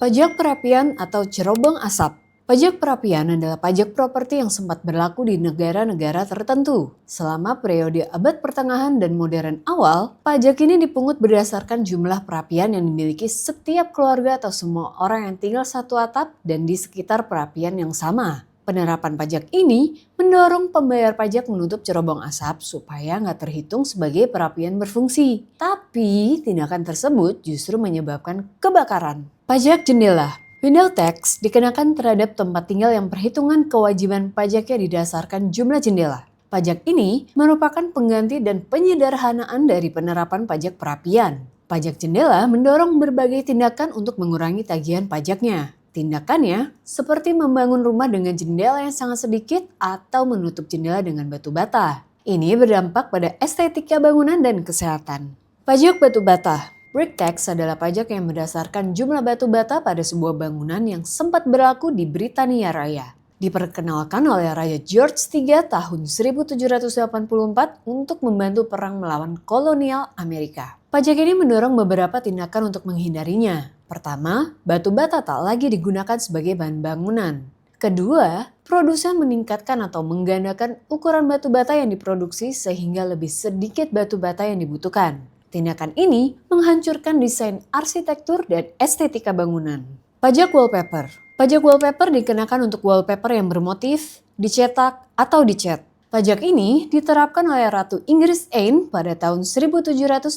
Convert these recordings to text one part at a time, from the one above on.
Pajak perapian atau cerobong asap. Pajak perapian adalah pajak properti yang sempat berlaku di negara-negara tertentu. Selama periode abad pertengahan dan modern awal, pajak ini dipungut berdasarkan jumlah perapian yang dimiliki setiap keluarga atau semua orang yang tinggal satu atap dan di sekitar perapian yang sama. Penerapan pajak ini mendorong pembayar pajak menutup cerobong asap supaya nggak terhitung sebagai perapian berfungsi. Tapi tindakan tersebut justru menyebabkan kebakaran. Pajak jendela. Window tax dikenakan terhadap tempat tinggal yang perhitungan kewajiban pajaknya didasarkan jumlah jendela. Pajak ini merupakan pengganti dan penyederhanaan dari penerapan pajak perapian. Pajak jendela mendorong berbagai tindakan untuk mengurangi tagihan pajaknya. Tindakannya seperti membangun rumah dengan jendela yang sangat sedikit atau menutup jendela dengan batu bata. Ini berdampak pada estetika bangunan dan kesehatan. Pajak batu bata. Brick tax adalah pajak yang berdasarkan jumlah batu bata pada sebuah bangunan yang sempat berlaku di Britania Raya. Diperkenalkan oleh Raja George III tahun 1784 untuk membantu perang melawan kolonial Amerika. Pajak ini mendorong beberapa tindakan untuk menghindarinya. Pertama, batu bata tak lagi digunakan sebagai bahan bangunan. Kedua, produsen meningkatkan atau menggandakan ukuran batu bata yang diproduksi sehingga lebih sedikit batu bata yang dibutuhkan. Tindakan ini menghancurkan desain arsitektur dan estetika bangunan. Pajak wallpaper. Pajak wallpaper dikenakan untuk wallpaper yang bermotif, dicetak, atau dicat. Pajak ini diterapkan oleh Ratu Inggris Anne pada tahun 1712.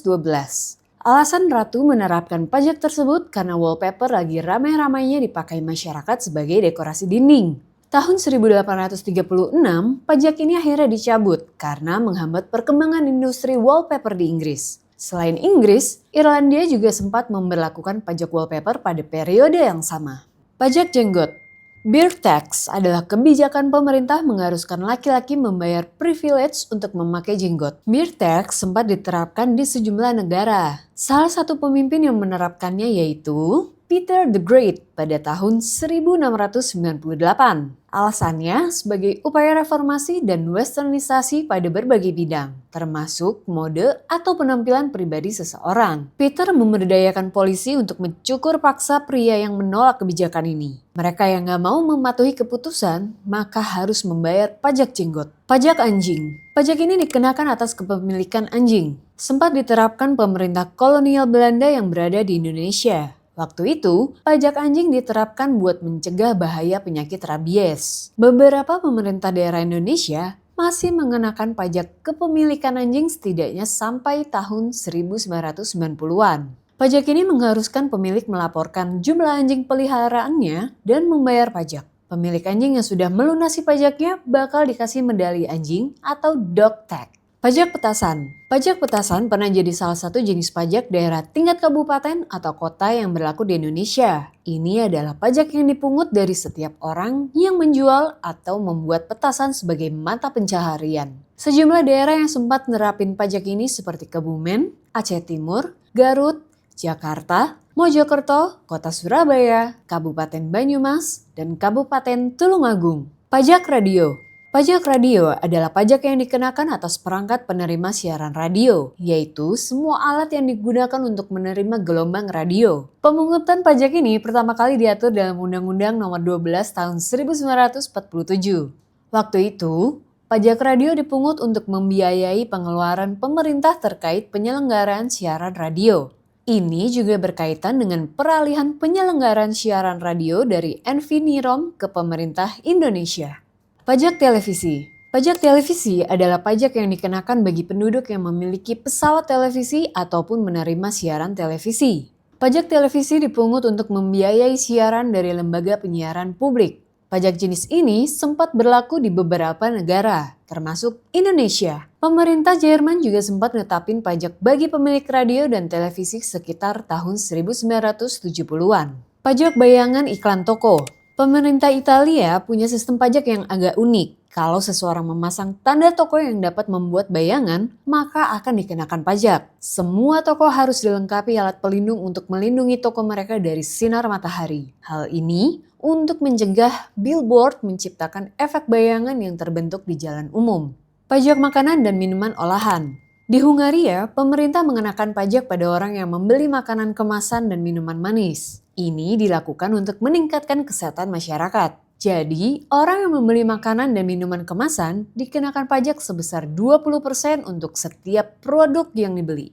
Alasan Ratu menerapkan pajak tersebut karena wallpaper lagi ramai-ramainya dipakai masyarakat sebagai dekorasi dinding. Tahun 1836, pajak ini akhirnya dicabut karena menghambat perkembangan industri wallpaper di Inggris. Selain Inggris, Irlandia juga sempat memberlakukan pajak wallpaper pada periode yang sama. Pajak jenggot. Beard tax adalah kebijakan pemerintah mengharuskan laki-laki membayar privilege untuk memakai jenggot. Beard tax sempat diterapkan di sejumlah negara. Salah satu pemimpin yang menerapkannya yaitu Peter the Great pada tahun 1698. Alasannya sebagai upaya reformasi dan westernisasi pada berbagai bidang, termasuk mode atau penampilan pribadi seseorang. Peter memberdayakan polisi untuk mencukur paksa pria yang menolak kebijakan ini. Mereka yang gak mau mematuhi keputusan, maka harus membayar pajak jenggot. Pajak anjing. Pajak ini dikenakan atas kepemilikan anjing. Sempat diterapkan pemerintah kolonial Belanda yang berada di Indonesia. Waktu itu, pajak anjing diterapkan buat mencegah bahaya penyakit rabies. Beberapa pemerintah daerah Indonesia masih mengenakan pajak kepemilikan anjing setidaknya sampai tahun 1990-an. Pajak ini mengharuskan pemilik melaporkan jumlah anjing peliharaannya dan membayar pajak. Pemilik anjing yang sudah melunasi pajaknya bakal dikasih medali anjing atau dog tag. Pajak petasan. Pajak petasan pernah jadi salah satu jenis pajak daerah tingkat kabupaten atau kota yang berlaku di Indonesia. Ini adalah pajak yang dipungut dari setiap orang yang menjual atau membuat petasan sebagai mata pencaharian. Sejumlah daerah yang sempat nerapin pajak ini seperti Kebumen, Aceh Timur, Garut, Jakarta, Mojokerto, Kota Surabaya, Kabupaten Banyumas, dan Kabupaten Tulungagung. Pajak radio. Pajak radio adalah pajak yang dikenakan atas perangkat penerima siaran radio, yaitu semua alat yang digunakan untuk menerima gelombang radio. Pemungutan pajak ini pertama kali diatur dalam Undang-Undang Nomor 12 Tahun 1947. Waktu itu, pajak radio dipungut untuk membiayai pengeluaran pemerintah terkait penyelenggaraan siaran radio. Ini juga berkaitan dengan peralihan penyelenggaraan siaran radio dari Envinirom ke pemerintah Indonesia. Pajak televisi. Pajak televisi adalah pajak yang dikenakan bagi penduduk yang memiliki pesawat televisi ataupun menerima siaran televisi. Pajak televisi dipungut untuk membiayai siaran dari lembaga penyiaran publik. Pajak jenis ini sempat berlaku di beberapa negara, termasuk Indonesia. Pemerintah Jerman juga sempat netapin pajak bagi pemilik radio dan televisi sekitar tahun 1970-an. Pajak bayangan iklan toko. Pemerintah Italia punya sistem pajak yang agak unik. Kalau seseorang memasang tanda toko yang dapat membuat bayangan, maka akan dikenakan pajak. Semua toko harus dilengkapi alat pelindung untuk melindungi toko mereka dari sinar matahari. Hal ini untuk mencegah billboard menciptakan efek bayangan yang terbentuk di jalan umum. Pajak makanan dan minuman olahan. Di Hungaria, pemerintah mengenakan pajak pada orang yang membeli makanan kemasan dan minuman manis. Ini dilakukan untuk meningkatkan kesehatan masyarakat. Jadi, orang yang membeli makanan dan minuman kemasan dikenakan pajak sebesar 20% untuk setiap produk yang dibeli.